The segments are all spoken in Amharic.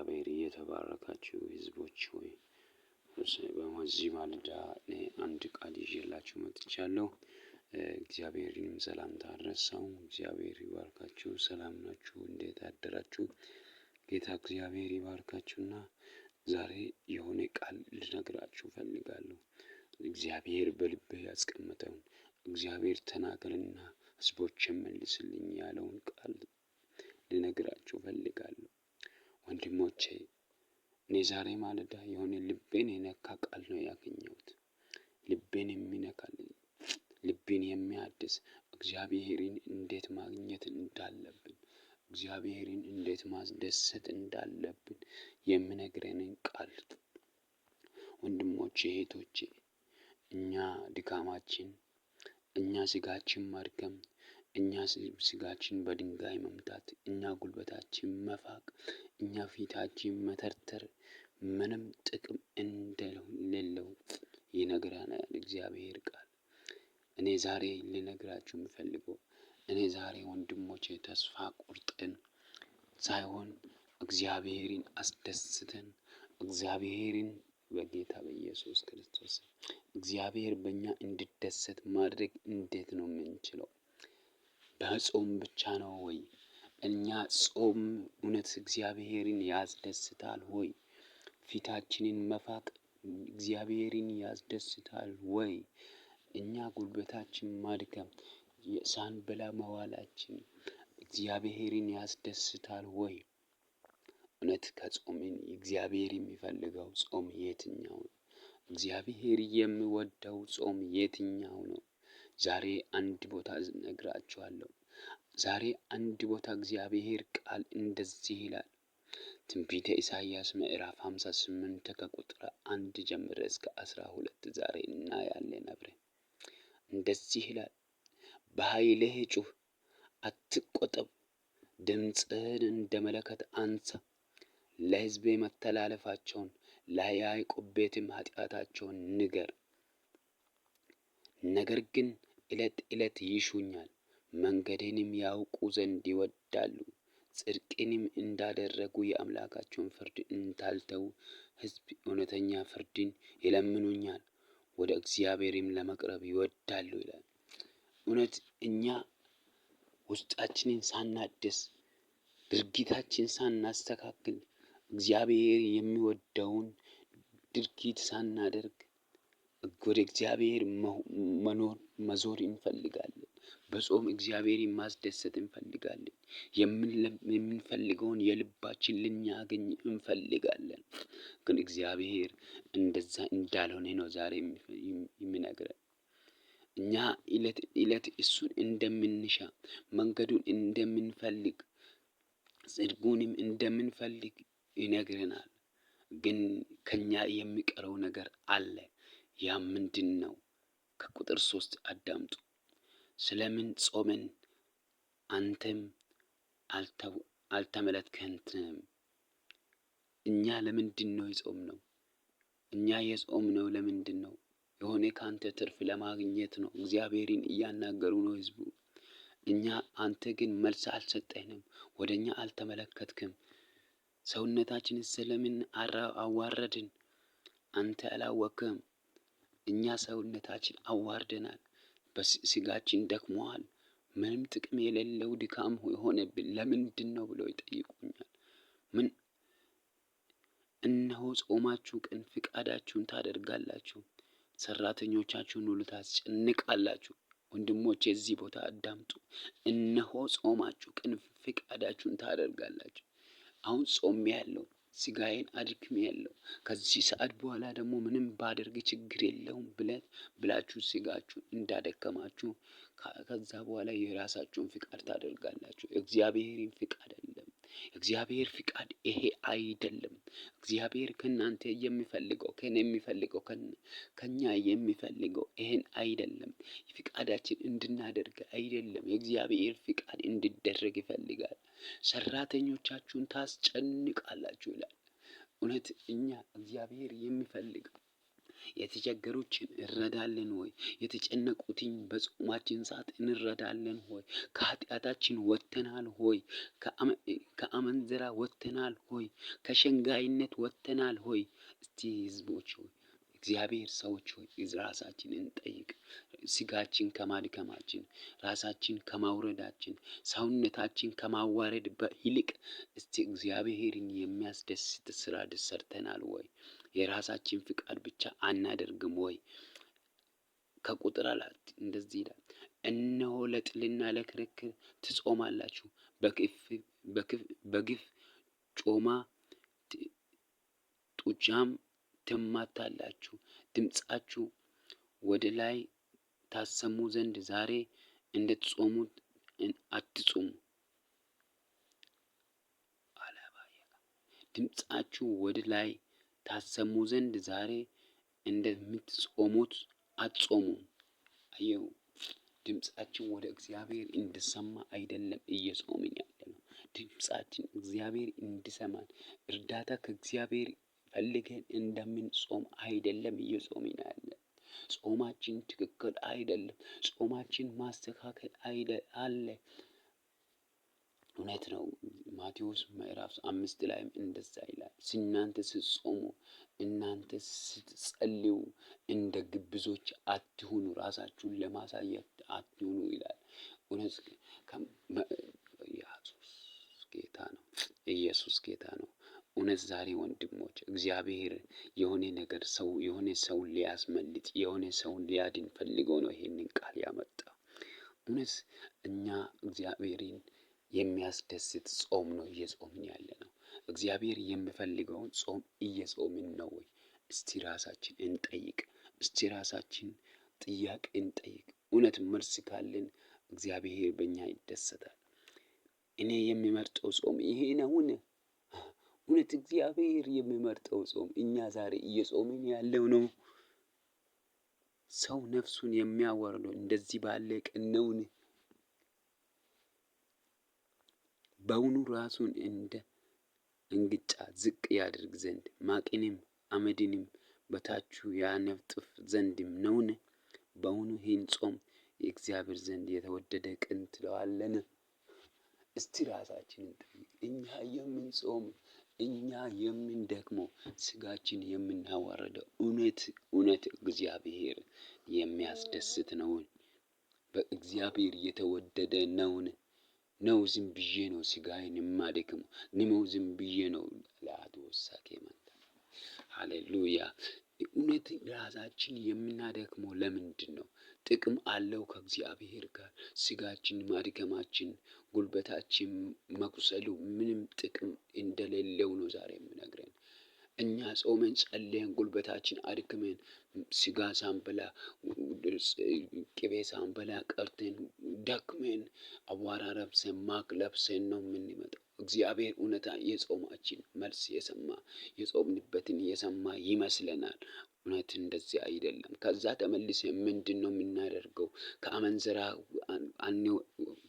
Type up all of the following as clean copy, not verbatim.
በእግዚአብሔር የተባረካችሁ ሕዝቦች ሆይ በዚህ ማለዳ እኔ አንድ ቃል ይዤላችሁ መጥቻለሁ። እግዚአብሔርንም ሰላምታ አልረሳውም። እግዚአብሔር ይባርካችሁ። ሰላም ናችሁ? እንዴት አደራችሁ? ጌታ እግዚአብሔር ይባርካችሁና ዛሬ የሆነ ቃል ልነግራችሁ እፈልጋለሁ። እግዚአብሔር በልብህ ያስቀመጠውን እግዚአብሔር ተናገርና ሕዝቦችን መልስልኝ ያለውን ቃል ልነግራችሁ እፈልጋለሁ። ወንድሞቼ እኔ ዛሬ ማለዳ የሆነ ልቤን የነካ ቃል ነው ያገኘሁት። ልቤን የሚነካልኝ ልቤን የሚያድስ እግዚአብሔርን እንዴት ማግኘት እንዳለብን እግዚአብሔርን እንዴት ማስደሰት እንዳለብን የሚነግረንን ቃል ወንድሞቼ እህቶቼ፣ እኛ ድካማችን፣ እኛ ስጋችን መድከም፣ እኛ ስጋችን በድንጋይ መምታት፣ እኛ ጉልበታችን መፋቅ፣ እኛ ፊታችን መተርተር ምንም ጥቅም እንደሌለው ይነግረናል እግዚአብሔር ቃል። እኔ ዛሬ ልነግራችሁ የምፈልገው እኔ ዛሬ ወንድሞቼ ተስፋ ቆርጠን ሳይሆን እግዚአብሔርን አስደስተን እግዚአብሔርን በጌታ በኢየሱስ ክርስቶስ እግዚአብሔር በእኛ እንዲደሰት ማድረግ እንዴት ነው የምንችለው? በጾም ብቻ ነው ወይ? እኛ ጾም እውነት እግዚአብሔርን ያስደስታል ወይ? ፊታችንን መፋቅ እግዚአብሔርን ያስደስታል ወይ? እኛ ጉልበታችን ማድከም ሳንበላ መዋላችን እግዚአብሔርን ያስደስታል ወይ? እውነት ከጾምን እግዚአብሔር የሚፈልገው ጾም የትኛው ነው? እግዚአብሔር የሚወደው ጾም የትኛው ነው? ዛሬ አንድ ቦታ እነግራችኋለሁ። ዛሬ አንድ ቦታ እግዚአብሔር ቃል እንደዚህ ይላል። ትንቢተ ኢሳይያስ ምዕራፍ 58 ከቁጥር 1 ጀምሮ እስከ 12 ዛሬ እናያለን አብረን። እንደዚህ ይላል፣ በኃይልህ ጩኽ፣ አትቆጠብ፣ ድምፅህን እንደ መለከት አንሣ። ለሕዝቤ መተላለፋቸውን ለያዕቆብ ቤትም ኃጢአታቸውን ንገር። ነገር ግን ዕለት ዕለት ይሹኛል፣ መንገዴንም ያውቁ ዘንድ ይወዳሉ። ጽድቅንም እንዳደረጉ የአምላካቸውን ፍርድ እንዳልተዉ ሕዝብ እውነተኛ ፍርድን ይለምኑኛል፣ ወደ እግዚአብሔርም ለመቅረብ ይወዳሉ ይላል። እውነት እኛ ውስጣችንን ሳናድስ ድርጊታችን ሳናስተካክል እግዚአብሔር የሚወደውን ድርጊት ሳናደርግ ወደ እግዚአብሔር መዞር እንፈልጋለን። በጾም እግዚአብሔርን ማስደሰት እንፈልጋለን። የምንፈልገውን የልባችን ልናገኝ እንፈልጋለን። ግን እግዚአብሔር እንደዛ እንዳልሆነ ነው ዛሬ የሚነግረን። እኛ ዕለት ዕለት እሱን እንደምንሻ መንገዱን እንደምንፈልግ ጽድቁንም እንደምንፈልግ ይነግረናል። ግን ከኛ የሚቀረው ነገር አለ። ያ ምንድን ነው? ከቁጥር 3 አዳምጡ። ስለምን ጾምን አንተም አልተመለከትንም? እኛ ለምንድን ነው የጾምነው? እኛ የጾምነው ለምንድን ነው? የሆነ ካንተ ትርፍ ለማግኘት ነው። እግዚአብሔርን እያናገሩ ነው ሕዝቡ። አንተ ግን መልስ አልሰጠህንም። ወደ እኛ አልተመለከትክም። ሰውነታችንን ስለምን አዋረድን? አንተ አላወቅህም። እኛ ሰውነታችን አዋርደናል። በስጋችን ደክመዋል። ምንም ጥቅም የሌለው ድካም የሆነብን ለምንድን ነው ብለው ይጠይቁኛል። እነሆ ጾማችሁ ቀን ፍቃዳችሁን ታደርጋላችሁ፣ ሰራተኞቻችሁን ሁሉ ታስጨንቃላችሁ። ወንድሞቼ እዚህ ቦታ አዳምጡ። እነሆ ጾማችሁ ቀን ፍቃዳችሁን ታደርጋላችሁ። አሁን ጾም ያለው ስጋዬን አድክሜ ያለው ከዚህ ሰዓት በኋላ ደግሞ ምንም ባደርግ ችግር የለውም ብላችሁ ስጋችሁን እንዳደከማችሁ ከዛ በኋላ የራሳችሁን ፍቃድ ታደርጋላችሁ። እግዚአብሔርን ፍቃድ አይደለም። እግዚአብሔር ፍቃድ ይሄ አይደለም። እግዚአብሔር ከእናንተ የሚፈልገው ከኛ የሚፈልገው ይሄን አይደለም። ፍቃዳችን እንድናደርግ አይደለም። የእግዚአብሔር ፍቃድ እንዲደረግ ይፈልጋል። ሰራተኞቻችሁን ታስጨንቃላችሁ ይላል። እውነት እኛ እግዚአብሔር የሚፈልገው የተቸገሩትን እንረዳለን ሆይ? የተጨነቁትን በጾማችን ሰዓት እንረዳለን ሆይ? ከኃጢአታችን ወጥተናል ሆይ? ከአመንዝራ ወጥተናል ሆይ? ከሸንጋይነት ወጥተናል ሆይ? እስቲ ህዝቦች ሆይ እግዚአብሔር ሰዎች ሆይ ራሳችንን እንጠይቅ። ስጋችን ከማድከማችን ራሳችን ከማውረዳችን ሰውነታችን ከማዋረድ ይልቅ እስቲ እግዚአብሔርን የሚያስደስት ስራ ሰርተናል ወይ? የራሳችን ፍቃድ ብቻ አናደርግም ወይ? ከቁጥር 4 እንደዚህ ይላል፣ እነሆ ለጥልና ለክርክር ትጾማላችሁ፣ በግፍ ጮማ ጡጫም ትማታላችሁ። ድምፃችሁ ወደ ላይ ታሰሙ ዘንድ ዛሬ እንድትጾሙት አትጹሙ። ድምፃችሁ ወደ ላይ ታሰሙ ዘንድ ዛሬ እንደምትጾሙት አትጾሙ። አየው፣ ድምፃችን ወደ እግዚአብሔር እንዲሰማ አይደለም እየጾምን ያለነው። ድምፃችን እግዚአብሔር እንዲሰማን እርዳታ ከእግዚአብሔር ፈልገን እንደምንጾም አይደለም እየጾምን ያለ። ጾማችን ትክክል አይደለም። ጾማችን ማስተካከል አለ። እውነት ነው። ማቴዎስ ምዕራፍ 5 ላይም እንደዛ ይላል፣ እናንተ ስትጾሙ እናንተ ስትጸልዩ እንደ ግብዞች አትሁኑ፣ ራሳችሁን ለማሳየት አትሁኑ ይላል። እውነት ጌታ ነው። ኢየሱስ ጌታ ነው። እውነት ዛሬ ወንድሞች እግዚአብሔር የሆነ ሰው ሊያስመልጥ የሆነ ሰው ሊያድን ፈልጎ ነው ይሄንን ቃል ያመጣ። እውነት እኛ እግዚአብሔርን የሚያስደስት ጾም ነው እየጾምን ያለ ነው። እግዚአብሔር የሚፈልገውን ጾም እየጾምን ነው ወይ? እስቲ ራሳችን እንጠይቅ። እስቲ ራሳችን ጥያቄ እንጠይቅ። እውነት መልስ ካለን እግዚአብሔር በእኛ ይደሰታል። እኔ የሚመርጠው ጾም ይሄ ነውን? እውነት እግዚአብሔር የሚመርጠው ጾም እኛ ዛሬ እየጾምን ያለው ነው? ሰው ነፍሱን የሚያወርደው እንደዚህ ባለ ቀን ነውን? በውኑ ራሱን እንደ እንግጫ ዝቅ ያደርግ ዘንድ ማቅንም አመድንም በታቹ ያነጥፍ ዘንድም ነውን? በውኑ ይህን ጾም የእግዚአብሔር ዘንድ የተወደደ ቀን ትለዋለን? እስቲ ራሳችንን ጠይቅ። እኛ የምንጾም እኛ የምንደክመው ስጋችን የምናዋርደው እውነት እግዚአብሔር የሚያስደስት ነውን? በእግዚአብሔር የተወደደ ነውን? ነው ዝም ብዬ ነው ስጋዬን የማደክመው? ነው ዝም ብዬ ነው ለአትወሳኬ መጣ። ሃሌሉያ። እውነት ራሳችን የምናደክመው ለምንድን ነው? ጥቅም አለው ከእግዚአብሔር ጋር ስጋችን ማድከማችን ጉልበታችን መቁሰሉ ምንም ጥቅም እንደሌለው ነው ዛሬ የምነግረን። እኛ ጾመን ጸልየን ጉልበታችን አድክመን ስጋ ሳንበላ ቅቤ ሳንበላ ቀርተን ደክመን አቧራ ለብሰን ማቅ ለብሰን ነው የምንመጣው። እግዚአብሔር እውነታ የጾማችን መልስ የሰማ የጾምንበትን የሰማ ይመስለናል። እውነት እንደዚህ አይደለም። ከዛ ተመልሰን ምንድን ነው የምናደርገው? ከአመንዝራ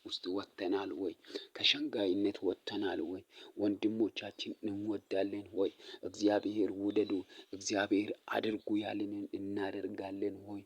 ውስጥ ወጥተናል ወይ? ከሸንጋይነት ወጥተናል ወይ? ወንድሞቻችን እንወዳለን ወይ? እግዚአብሔር ውደዱ እግዚአብሔር አድርጉ ያለንን እናደርጋለን ወይ?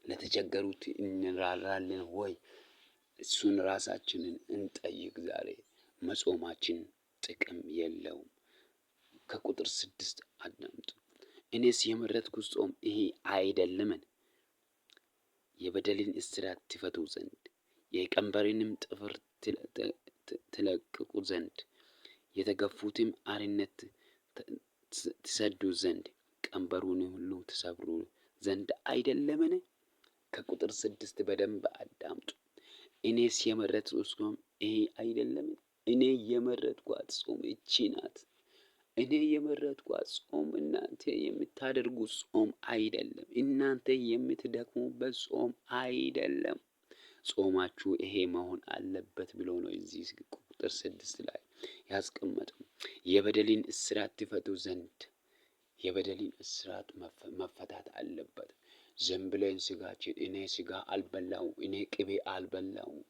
ለተቸገሩት እንራራለን ወይ? እሱን ራሳችንን እንጠይቅ። ዛሬ መጾማችን ጥቅም የለውም። ከቁጥር 6 አዳምጡ። እኔስ የመረጥኩት ጾም ይሄ አይደለምን? የበደልን እስራት ትፈቱ ዘንድ የቀንበርንም ጥፍር ትለቅቁ ዘንድ የተገፉትም አርነት ትሰዱ ዘንድ ቀንበሩን ሁሉ ትሰብሩ ዘንድ አይደለምን? ከቁጥር 6 በደንብ አዳምጡ። እኔስ የመረጥኩት ጾም ይሄ አይደለምን? እኔ የመረጥኳት ጾም እቺ ናት። እኔ የመረጥኳት ጾም እናንተ የምታደርጉት ጾም አይደለም። እናንተ የምትደክሙበት ጾም አይደለም። ጾማችሁ ይሄ መሆን አለበት ብሎ ነው እዚህ ቁጥር 6 ላይ ያስቀመጠው። የበደልን እስራት ትፈቱ ዘንድ የበደልን እስራት መፈታት አለበት። ዝም ብለን ስጋችን እኔ ስጋ አልበላሁም፣ እኔ ቅቤ አልበላሁም፣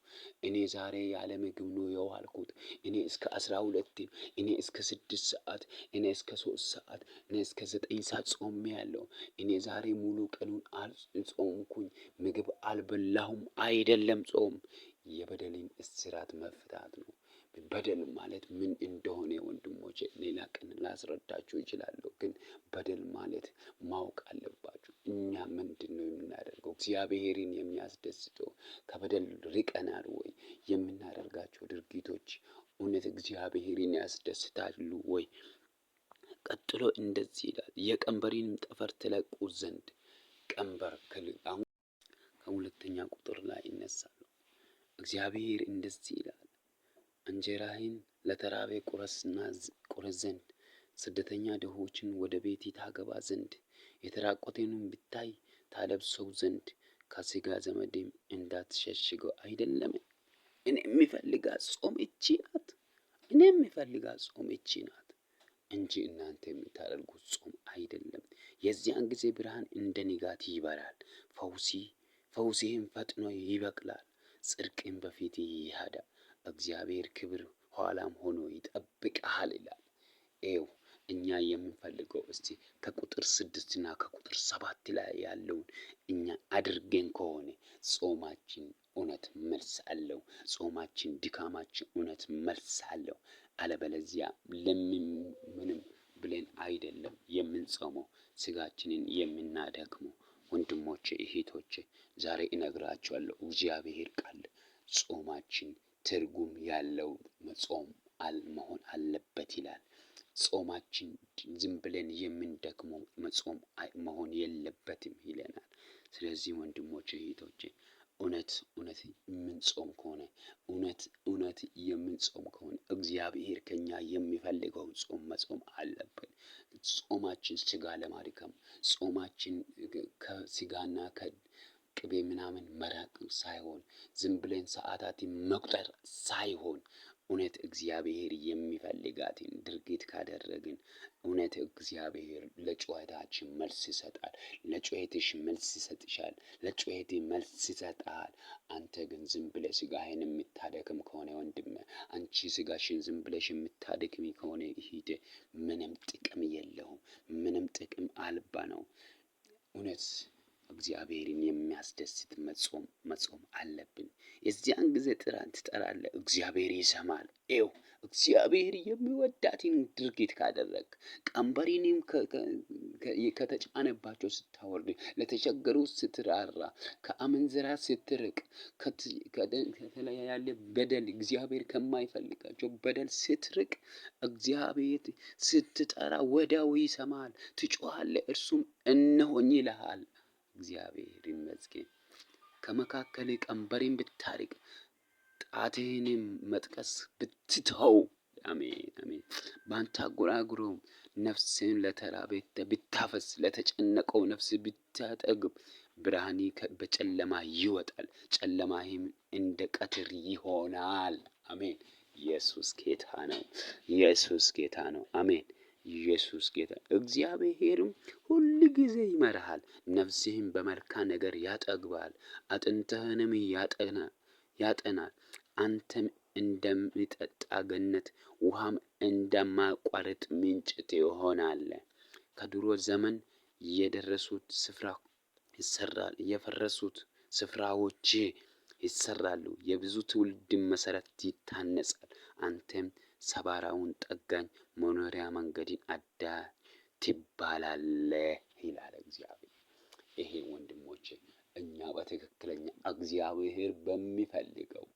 እኔ ዛሬ ያለ ምግብ ነው የዋልኩት፣ እኔ እስከ 12 እኔ እስከ 6 ሰዓት እኔ እስከ 3 ሰዓት እኔ እስከ 9 ሰዓት ጾሜያለሁ፣ እኔ ዛሬ ሙሉ ቀኑን ጾምኩኝ፣ ምግብ አልበላሁም አይደለም ጾም። የበደልን እስራት መፍታት ነው። በደል ማለት ምን እንደሆነ ወንድሞቼ ሌላ ቀን ላስረዳችሁ እችላለሁ። ግን በደል ማለት ማወቅ አለባችሁ። እኛ ምንድነው የምናደርገው? እግዚአብሔርን የሚያስደስተው ከበደል ርቀናል ወይ? የምናደርጋቸው ድርጊቶች እውነት እግዚአብሔርን ያስደስታሉ ወይ? ቀጥሎ እንደዚህ ይላል፣ የቀንበሬንም ጠፈር ትለቁ ዘንድ ቀንበር አሁን ከሁለተኛ ቁጥር ላይ ይነሳሉ። እግዚአብሔር እንደዚህ ይላል፣ እንጀራህን ለተራበ ቁረስ ዘንድ፣ ስደተኛ ድሆችን ወደ ቤት ታገባ ዘንድ፣ የተራቆተንም ብታይ ታለብሰው ዘንድ፣ ከሥጋ ዘመድም እንዳትሸሽገው አይደለም። እኔ የምፈልጋት ጾም እቺ ናት። እኔ የምፈልጋት ጾም እቺ ናት እንጂ እናንተ የምታደርጉት ጾም አይደለም። የዚያን ጊዜ ብርሃን እንደ ንጋት ይበራል፣ ፈውስህም ፈጥኖ ይበቅላል፣ ጽድቅም በፊት ይሄዳል፣ እግዚአብሔር ክብር ኋላም ሆኖ ይጠብቅሃል ይላል። ይኸው እኛ የምንፈልገው እስቲ ከቁጥር 6 እና ከቁጥር 7 ላይ ያለውን እኛ አድርገን ከሆነ ጾማችን እውነት መልስ አለው። ጾማችን ድካማችን እውነት መልስ አለው። አለበለዚያ ምንም ብለን አይደለም የምንጾመው ስጋችንን የምናደክመው። ወንድሞቼ እህቶቼ ዛሬ እነግራችኋለሁ፣ እግዚአብሔር ቃል ጾማችን ትርጉም ያለው መጾም መሆን አለበት ይላል። ጾማችን ዝም ብለን የምንደክመው መጾም መሆን የለበትም ይለናል። ስለዚህ ወንድሞቼ እህቶቼ እውነት የምንጾም ከሆነ እውነት የምንጾም ከሆነ እግዚአብሔር ከኛ የሚፈልገውን ጾም መጾም አለብን። ጾማችን ስጋ ለማድከም፣ ጾማችን ከስጋና ከቅቤ ምናምን መራቅ ሳይሆን፣ ዝም ብለን ሰዓታትን መቁጠር ሳይሆን፣ እውነት እግዚአብሔር የሚፈልጋትን ድርጊት ካደረግን እውነት እግዚአብሔር ለጩኸታችን መልስ ይሰጣል። ለጩኸትሽ መልስ ይሰጥሻል። ለጩኸቴ መልስ ይሰጣል። አንተ ግን ዝም ብለህ ስጋህን የምታደክም ከሆነ ወንድም፣ አንቺ ስጋሽን ዝም ብለሽ የምታደክሚ ከሆነ እህቴ፣ ምንም ጥቅም የለውም። ምንም ጥቅም አልባ ነው። እውነት እግዚአብሔርን የሚያስደስት መጾም አለብን። የዚያን ጊዜ ትጠራለህ፣ እግዚአብሔር ይሰማል። ይኸው እግዚአብሔር የሚወዳትን ድርጊት ካደረግ፣ ቀንበሪንም ከተጫነባቸው ስታወርድ፣ ለተቸገሩ ስትራራ፣ ከአመንዝራ ስትርቅ፣ ከተለያየ በደል እግዚአብሔር ከማይፈልጋቸው በደል ስትርቅ፣ እግዚአብሔር ስትጠራ ወዲያው ይሰማል። ትጮኻለህ፣ እርሱም እነሆኝ ይልሃል። እግዚአብሔር ይመስገን። ከመካከል ቀንበርን ብታርቅ፣ ጣትህንም መጥቀስ ብትተው፣ አሜን አሜን፣ ባታንጎራጉረውም ነፍስህን ለተራበ ብታፈስ፣ ለተጨነቀው ነፍስ ብታጠግብ፣ ብርሃን በጨለማ ይወጣል፣ ጨለማህም እንደ ቀትር ይሆናል። አሜን። ኢየሱስ ጌታ ነው። ኢየሱስ ጌታ ነው። አሜን። ኢየሱስ ጌታ። እግዚአብሔርም ሁል ጊዜ ይመራሃል፣ ነፍስህም በመልካም ነገር ያጠግባል፣ አጥንትህንም ያጠናል። አንተም እንደሚጠጣ ገነት ውሃም እንደማያቋርጥ ምንጭ ትሆናለህ። ከድሮ ዘመን የፈረሱት ስፍራዎች ይሰራሉ፣ የብዙ ትውልድ መሠረት ይታነጻል። አንተም ሰባራውን ጠጋኝ፣ መኖሪያ መንገድን አዳኝ ትባላለህ ይላል እግዚአብሔር። ይሄ ወንድሞቼ እኛ በትክክለኛ እግዚአብሔር በሚፈልገው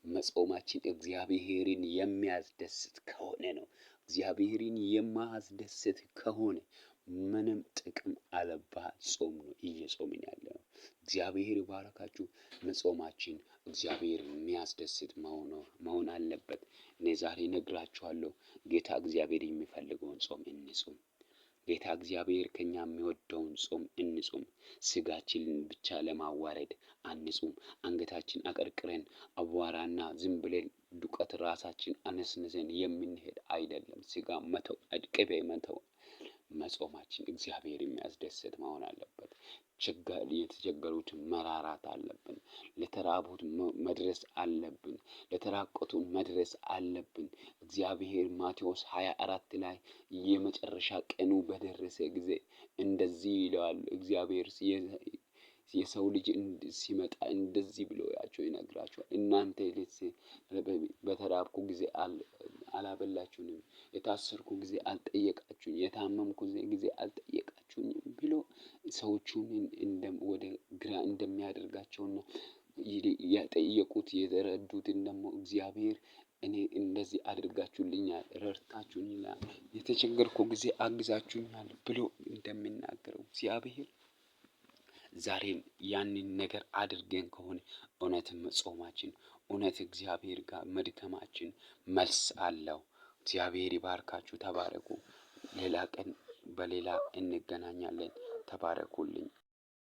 መጾማችን እግዚአብሔርን የሚያስደስት ከሆነ ነው። እግዚአብሔርን የማያስደስት ከሆነ ምንም ጥቅም አልባ ጾም ነው እየጾምን ያለነው። እግዚአብሔር ይባርካችሁ። መጾማችን እግዚአብሔር የሚያስደስት መሆን አለበት። እኔ ዛሬ እነግራችኋለሁ፣ ጌታ እግዚአብሔር የሚፈልገውን ጾም እንጹም። ጌታ እግዚአብሔር ከኛ የሚወደውን ጾም እንጹም። ስጋችንን ብቻ ለማዋረድ አንጹም። አንገታችን አቀርቅረን አቧራና ዝም ብለን ዱቄት ራሳችን አነስንሰን የምንሄድ አይደለም። ስጋ መተው፣ ቅቤ መተው፣ መጾማችን እግዚአብሔር የሚያስደስት መሆን አለበት። የተቸገሩት መራራት አለብን። ለተራቡት መድረስ አለብን። ለተራቆቱን መድረስ አለብን። እግዚአብሔር ማቴዎስ 24 ላይ የመጨረሻ ቀኑ በደረሰ ጊዜ እንደዚህ ይለዋል። እግዚአብሔር የሰው ልጅ ሲመጣ እንደዚህ ብሎ ይነግራቸዋል። እናንተ በተራብኩ ጊዜ አላበላችሁኝም፣ የታሰርኩ ጊዜ አልጠየቃችሁኝ፣ የታመምኩ ጊዜ አልጠየቃችሁኝም ብሎ ሰዎቹን ወደ ግራ እንደሚያደርጋቸውና የጠየቁት የተረዱትን ደግሞ እግዚአብሔር እኔ እንደዚህ አድርጋችሁልኛል፣ ረድታችሁኛል፣ የተቸገርኩ ጊዜ አግዛችሁኛል ብሎ እንደሚናገረው እግዚአብሔር ዛሬም ያንን ነገር አድርገን ከሆነ እውነትም መጾማችን እውነት እግዚአብሔር ጋር መድከማችን መልስ አለው። እግዚአብሔር ይባርካችሁ። ተባረኩ። ሌላ ቀን በሌላ እንገናኛለን። ተባረኩልኝ።